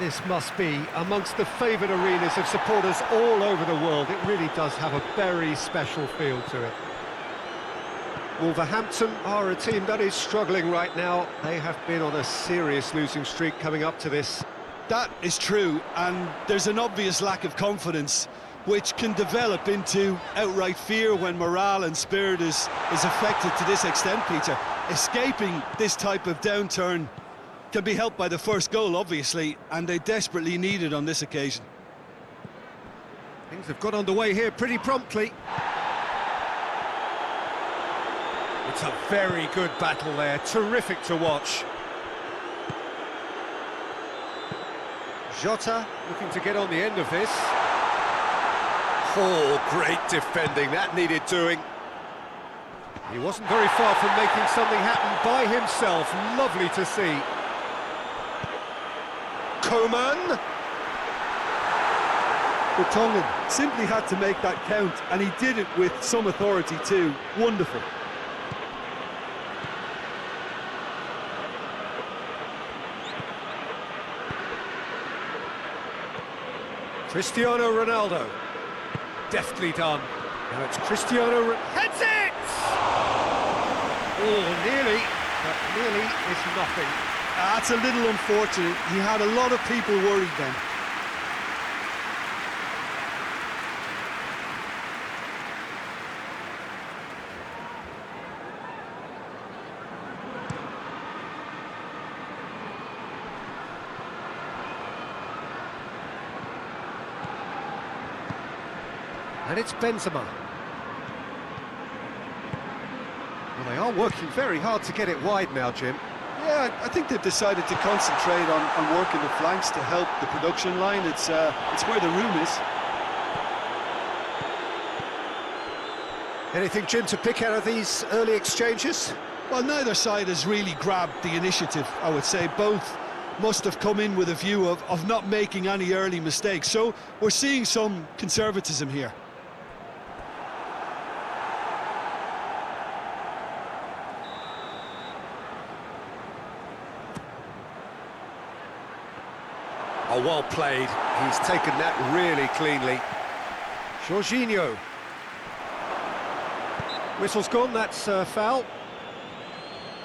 This must be amongst the favoured arenas of supporters all over the world. It really does have a very special feel to it. Wolverhampton are a team that is struggling right now. They have been on a serious losing streak coming up to this. That is true, and there's an obvious lack of confidence, which can develop into outright fear when morale and spirit is affected to this extent, Peter. Escaping this type of downturn can be helped by the first goal, obviously, and they desperately need it on this occasion. Things have got underway here pretty promptly. It's a very good battle there, terrific to watch. Jota looking to get on the end of this. Oh, great defending, that needed doing. He wasn't very far from making something happen by himself, lovely to see. Coman. Vertonghen simply had to make that count, and he did it with some authority too. Wonderful. Cristiano Ronaldo. Deftly done. Now it's Cristiano. Heads it! Oh, nearly, but nearly is nothing. That's a little unfortunate. He had a lot of people worried then. And it's Benzema. Well, they are working very hard to get it wide now, Jim. Yeah, I think they've decided to concentrate on working the flanks to help the production line. It's where the room is. Anything, Jim, to pick out of these early exchanges? Well, neither side has really grabbed the initiative, I would say. Both must have come in with a view of not making any early mistakes. So we're seeing some conservatism here. Oh, well played. He's taken that really cleanly. Jorginho. Whistle's gone, that's foul.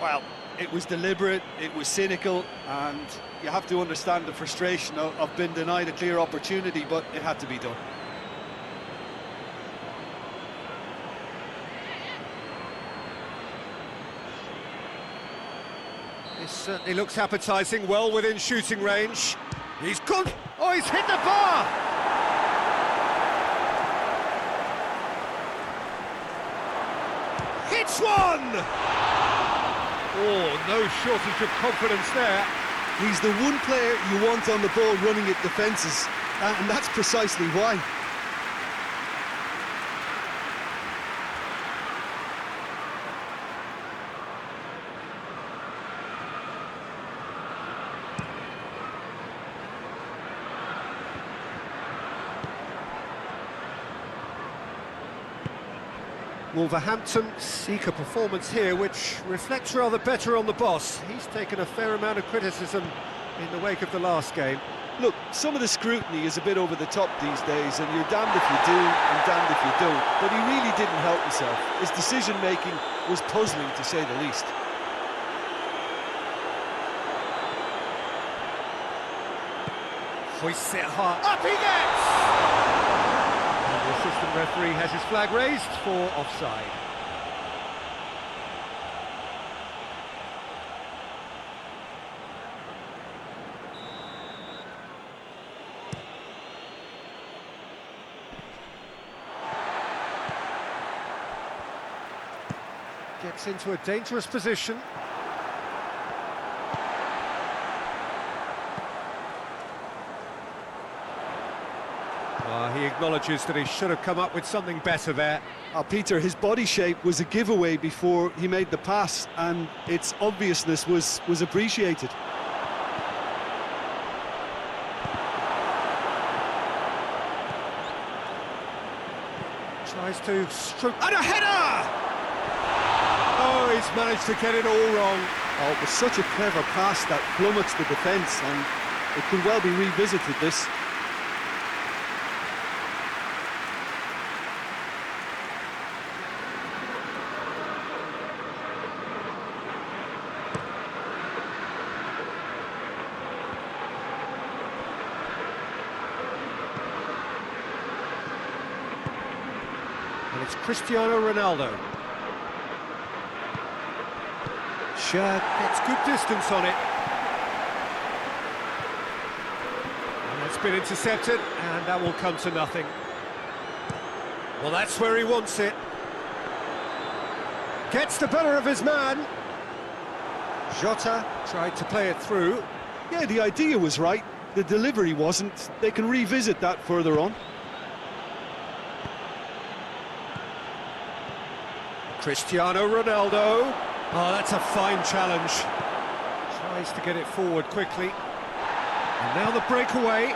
Well, it was deliberate, it was cynical, and you have to understand the frustration of being denied a clear opportunity, but it had to be done. This certainly looks appetising, well within shooting range. He's good. Oh, he's hit the bar! Hits one! Oh, no shortage of confidence there. He's the one player you want on the ball running at defences, and that's precisely why. Wolverhampton seek a performance here which reflects rather better on the boss. He's taken a fair amount of criticism in the wake of the last game. Look, some of the scrutiny is a bit over the top these days, and you're damned if you do and damned if you don't. But he really didn't help himself. His decision-making was puzzling, to say the least. Hoists it hard. Up he gets! The assistant referee has his flag raised for offside. Gets into a dangerous position. He acknowledges that he should have come up with something better there. Peter, his body shape was a giveaway before he made the pass, and its obviousness was appreciated. Tries to stroke... And a header! Oh, he's managed to get it all wrong. Oh, it was such a clever pass that flummoxed the defence, and It could well be revisited, this. And it's Cristiano Ronaldo. Shad gets good distance on it. And that's been intercepted, and that will come to nothing. Well, that's where he wants it. Gets the better of his man. Jota tried to play it through. Yeah, the idea was right. The delivery wasn't. They can revisit that further on. Cristiano Ronaldo. Oh, that's a fine challenge. Tries to get it forward quickly. And now the breakaway.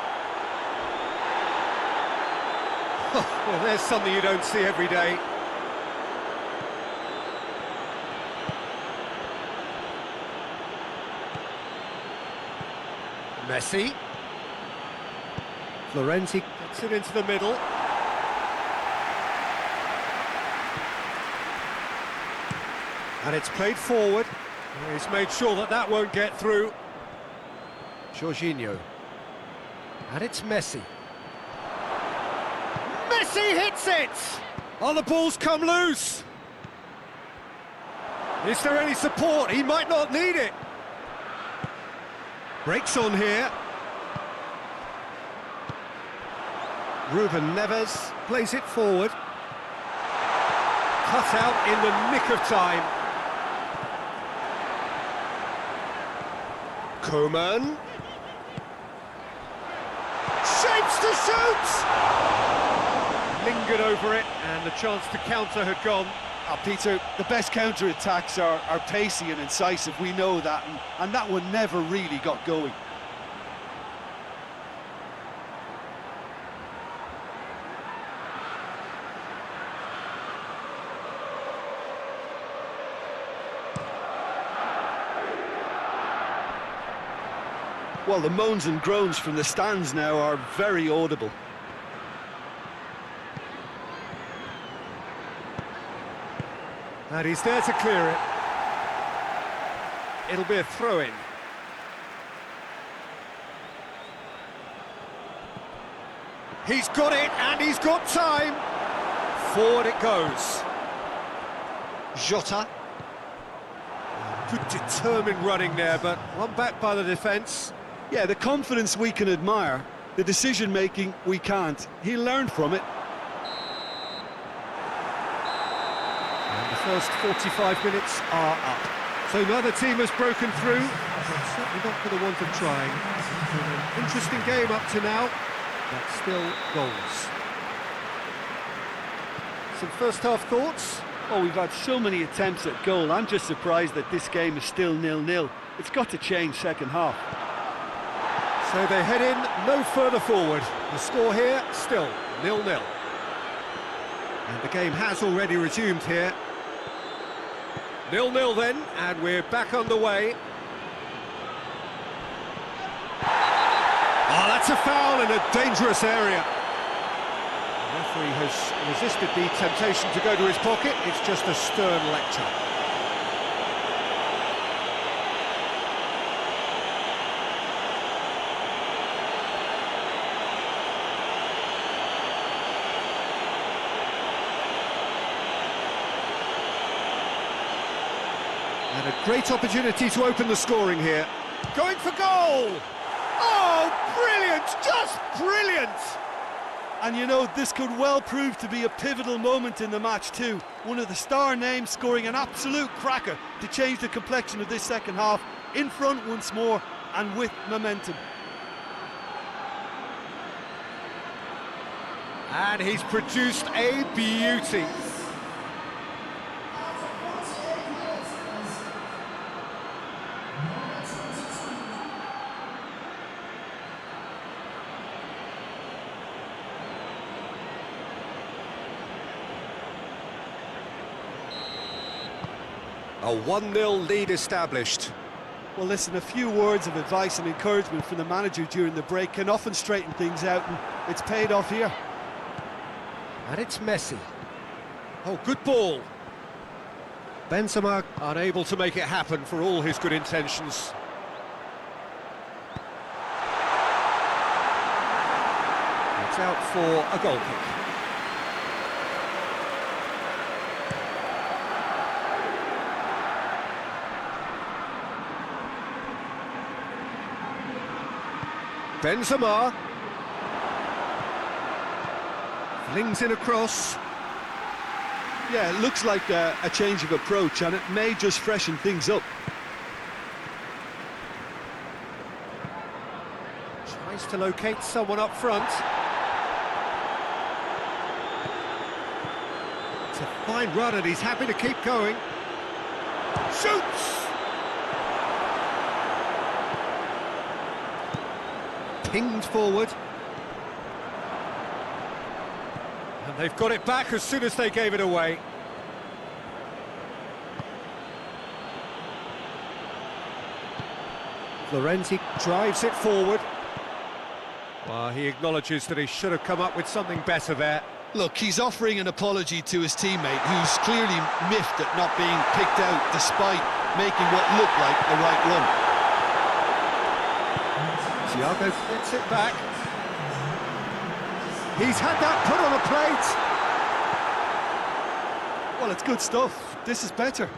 Well, there's something you don't see every day. Messi. Florenzi gets it into the middle. And it's played forward. He's made sure that that won't get through. Jorginho. And it's Messi. Messi hits it! Oh, the ball's come loose. Is there any support? He might not need it. Breaks on here. Ruben Neves plays it forward. Cut out in the nick of time. Koeman. Shapes to shoot! Lingered over it, and the chance to counter had gone. Oh, Peter, the best counter-attacks are pacey and incisive, we know that, and that one never really got going. Well, the moans and groans from the stands now are very audible. And he's there to clear it. It'll be a throw-in. He's got it, and he's got time. Forward it goes. Jota. Good determined running there, but one back by the defence. Yeah, the confidence we can admire, the decision-making we can't. He learned from it. And the first 45 minutes are up. So neither team has broken through, but certainly not for the want of trying. It's been an interesting game up to now, but still goals. Some first-half thoughts? Oh, we've had so many attempts at goal. I'm just surprised that this game is still 0-0. It's got to change second half. So they head in no further forward. The score here, still 0-0. And the game has already resumed here. 0-0 then, and we're back underway. Oh, that's a foul in a dangerous area. The referee has resisted the temptation to go to his pocket. It's just a stern lecture. And a great opportunity to open the scoring here. Going for goal! Oh, brilliant! Just brilliant! And you know, this could well prove to be a pivotal moment in the match too. One of the star names scoring an absolute cracker to change the complexion of this second half. In front once more and with momentum. And he's produced a beauty. A 1-0 lead established. Well, listen, a few words of advice and encouragement from the manager during the break can often straighten things out, and it's paid off here. And it's Messi. Oh, good ball. Benzema unable to make it happen for all his good intentions. It's out for a goal kick. Benzema flings in across. Yeah, it looks like a change of approach, and it may just freshen things up. Tries to locate someone up front. It's a fine run and he's happy to keep going. Shoots! Pinged forward. And they've got it back as soon as they gave it away. Florenzi drives it forward. Well, he acknowledges that he should have come up with something better there. Look, he's offering an apology to his teammate, who's clearly miffed at not being picked out despite making what looked like the right run. Thiago gets it back. He's had that put on a plate. Well, it's good stuff. This is better.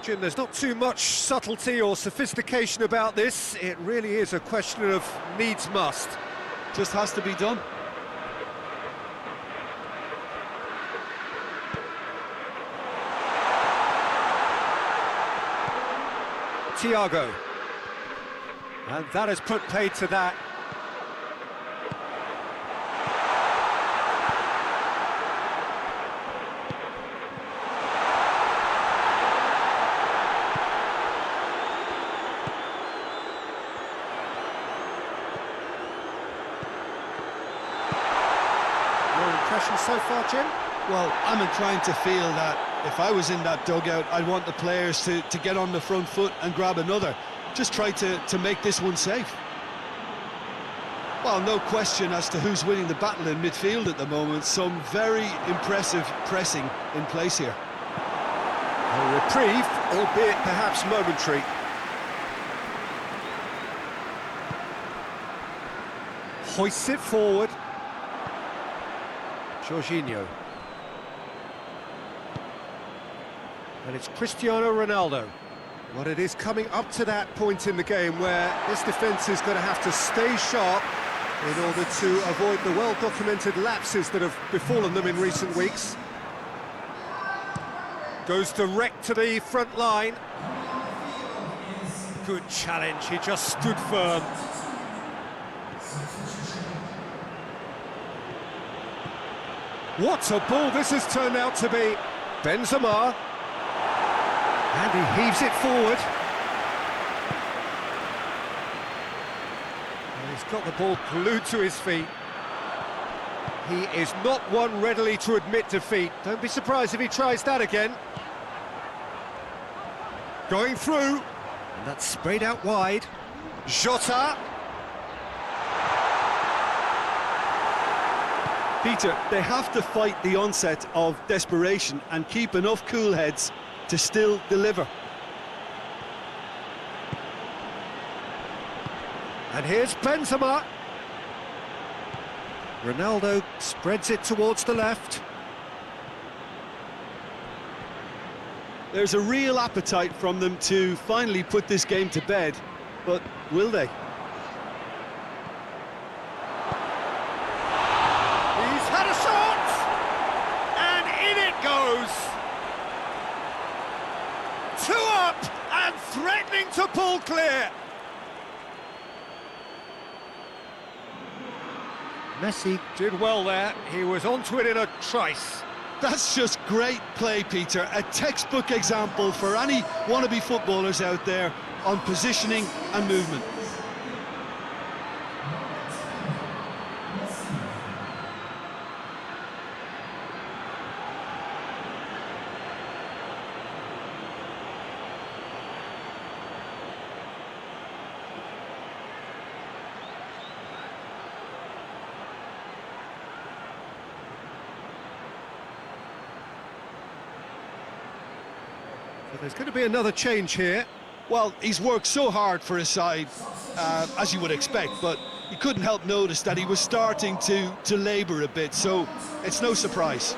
Jim, there's not too much subtlety or sophistication about this. It really is a question of needs must. Just has to be done. Thiago. And that has put paid to that. Your impression so far, Jim? Well, I'm inclined to feel that if I was in that dugout, I'd want the players to get on the front foot and grab another. Just try to make this one safe. Well, no question as to who's winning the battle in midfield at the moment. Some very impressive pressing in place here. A reprieve, albeit perhaps momentary. Hoists it forward. Jorginho. And it's Cristiano Ronaldo. Well, it is coming up to that point in the game where this defence is going to have to stay sharp in order to avoid the well-documented lapses that have befallen them in recent weeks. Goes direct to the front line. Good challenge, he just stood firm. What a ball this has turned out to be. Benzema. And he heaves it forward. And he's got the ball glued to his feet. He is not one readily to admit defeat. Don't be surprised if he tries that again. Going through. And that's sprayed out wide. Jota. Peter, they have to fight the onset of desperation and keep enough cool heads to still deliver. And here's Benzema. Ronaldo spreads it towards the left. There's a real appetite from them to finally put this game to bed, but will they? He's had a shot! And in it goes! 2 up and threatening to pull clear. Messi did well there. He was onto it in a trice. That's just great play, Peter. A textbook example for any wannabe footballers out there on positioning and movement. But there's going to be another change here. Well, he's worked so hard for his side, as you would expect, but you couldn't help notice that he was starting to labour a bit, so it's no surprise.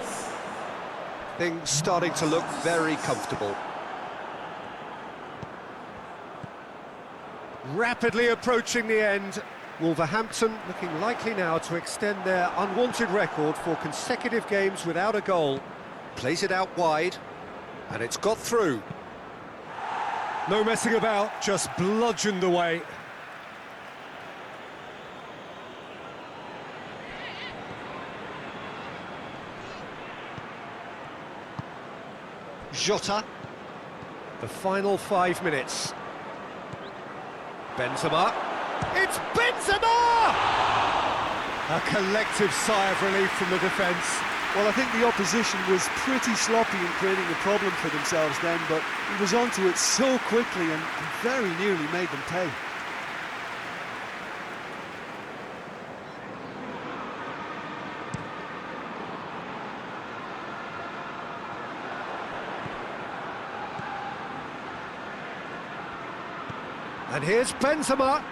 Things starting to look very comfortable. Rapidly approaching the end. Wolverhampton looking likely now to extend their unwanted record for consecutive games without a goal. Plays it out wide, and it's got through. No messing about, just bludgeoned away. Jota. The final 5 minutes. Benzema. It's Benzema! A collective sigh of relief from the defence. Well, I think the opposition was pretty sloppy in creating a problem for themselves then, but he was onto it so quickly and very nearly made them pay. And here's Benzema.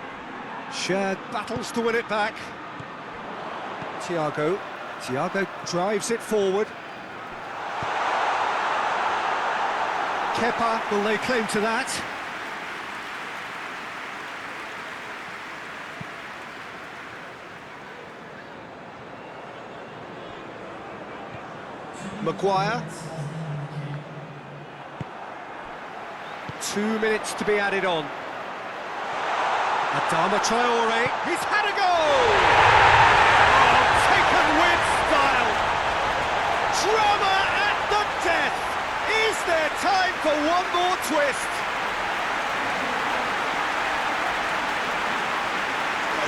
Shared battles to win it back. Thiago drives it forward. Kepa will lay claim to that. Maguire. 2 minutes to be added on. Adama Traore, he's had a goal! Oh, taken with style! Drama at the death! Is there time for one more twist?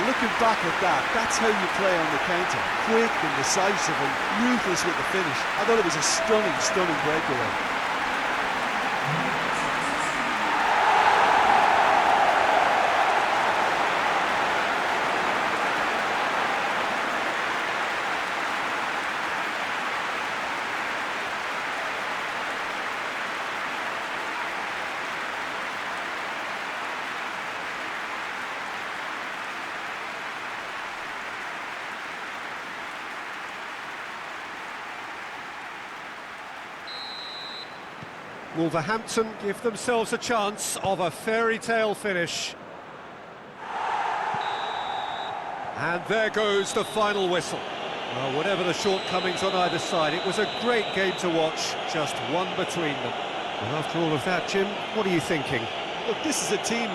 Looking back at that, that's how you play on the counter. Quick and decisive and ruthless with the finish. I thought it was a stunning breakaway. Wolverhampton give themselves a chance of a fairy tale finish. And there goes the final whistle. Well, whatever the shortcomings on either side, it was a great game to watch, just one between them. And after all of that, Jim, what are you thinking? Look, this is a team that